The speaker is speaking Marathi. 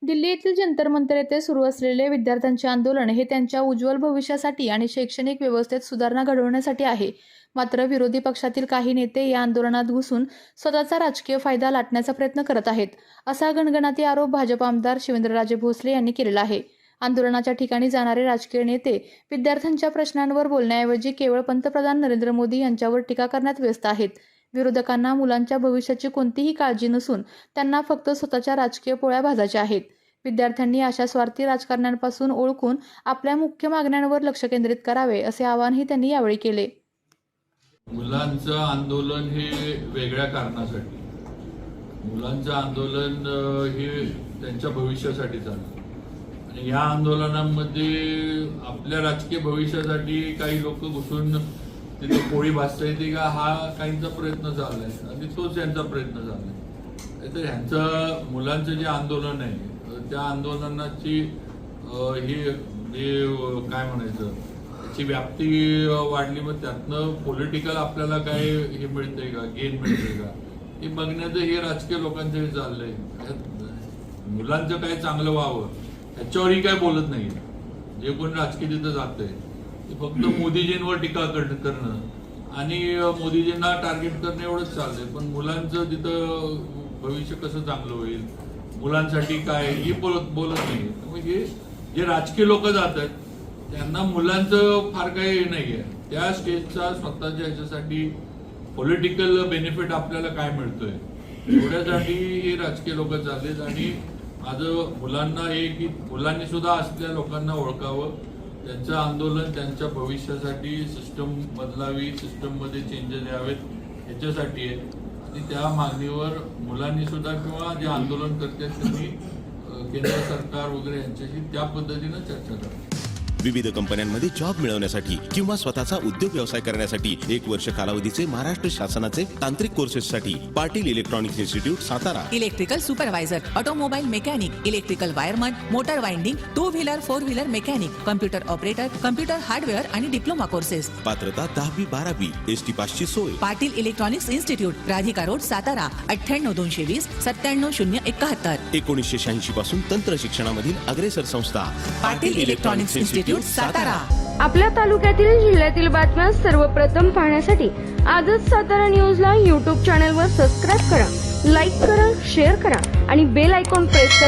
दिल्ली येथील जंतर मंतर येथे सुरू असलेले विद्यार्थ्यांचे आंदोलन हे त्यांच्या उज्ज्वल भविष्यासाठी आणि शैक्षणिक व्यवस्थेत सुधारणा घडवण्यासाठी आहे. मात्र विरोधी पक्षातील काही नेते या आंदोलनात घुसून स्वतःचा राजकीय फायदा लाटण्याचा प्रयत्न करत आहेत, असा गणगणाती आरोप भाजप आमदार शिवेंद्रराजे भोसले यांनी केलेला आहे. आंदोलनाच्या ठिकाणी जाणारे राजकीय नेते विद्यार्थ्यांच्या प्रश्नांवर बोलण्याऐवजी केवळ पंतप्रधान नरेंद्र मोदी यांच्यावर टीका करण्यात व्यस्त आहेत. विरोधकांना मुलांच्या भविष्याची कोणतीही काळजी नसून त्यांना फक्त स्वतःच्या राजकीय पोळ्या भाजायच्या आहेत. विद्यार्थ्यांनी अशा स्वार्थी राजकारण्यांपासून ओळखून आपल्या मुख्य मागण्यांवर लक्ष केंद्रित करावे, असे आवाहनही त्यांनी यावेळी केले. मुलांचं आंदोलन हे वेगळ्या कारणासाठी, मुलांचं आंदोलन हे त्यांच्या भविष्यासाठी चालतं आणि या आंदोलनामध्ये आपल्या राजकीय भविष्यासाठी काही लोक घुसून तिथे पोळी भाजता येते का, हा काहींचा प्रयत्न चाललाय आणि तोच यांचा प्रयत्न चाललाय. तर ह्यांचं मुलांचं जे आंदोलन आहे त्या आंदोलनाची काय म्हणायचं, त्याची व्याप्ती वाढली, मग त्यातनं पॉलिटिकल आपल्याला काय हे मिळतंय का, गेन मिळतंय का, हे बघण्याचं हे राजकीय लोकांचं हे चाललंय. मुलांचं काय चांगलं व्हावं ह्याच्यावरही काय बोलत नाही. जे कोणी राजकीय तिथं जातंय ते फक्त मोदीजींवर टीका करणं आणि मोदीजींना टार्गेट करणं एवढंच चाललंय. पण मुलांचं तिथं भविष्य कसं चांगलं होईल, मुलांसाठी काय, हे बोलत नाही. म्हणजे जे राजकीय लोक जातात त्यांना मुलांचं फार काही नाही आहे. त्या स्टेजचा स्वतःच्या ह्याच्यासाठी पॉलिटिकल बेनिफिट आपल्याला काय मिळतोय एवढ्यासाठी हे राजकीय लोक चाललेत. आणि माझं मुलांना हे की मुलांनी सुद्धा असलेल्या लोकांना ओळखावं, त्यांचं आंदोलन त्यांच्या भविष्यासाठी सिस्टम बदलावी, सिस्टममध्ये चेंजेस यावेत याच्यासाठी आहे. आणि त्या मागणीवर मुलांनी सुद्धा किंवा जे आंदोलन करतात त्यांनी केंद्र सरकार वगैरे यांच्याशी त्या पद्धतीनं चर्चा करावी. विविध कंपन्यांमध्ये जॉब मिळवण्यासाठी किंवा स्वतःचा उद्योग व्यवसाय करण्यासाठी 1 वर्ष कालावधीचे महाराष्ट्र शासनाचे तांत्रिक कोर्सेससाठी Patil electronics institute Satara. Electrical supervisor, automobile mechanic, electrical wireman, motor winding, 2 wheeler 4 wheeler mechanic, computer operator, computer hardware आणि डिप्लोमा कोर्सेस. पात्रता 10वी 12वी, एसटी पासची सोय. Patil electronics institute, Radhika road, Satara. 98 220 97 071. 1986 पासून तंत्र शिक्षणामधील अग्रेसर संस्था पाटील इलेक्ट्रॉनिक्स इन्स्टिट्यूट सातारा. आपल्या तालुक्यातील जिल्ह्यातील बातम्या सर्वप्रथम पाहण्यासाठी आजच सातारा न्यूजला YouTube चॅनलवर सबस्क्राईब करा, लाईक करा, शेअर करा आणि बेल आयकॉन प्रेस करा.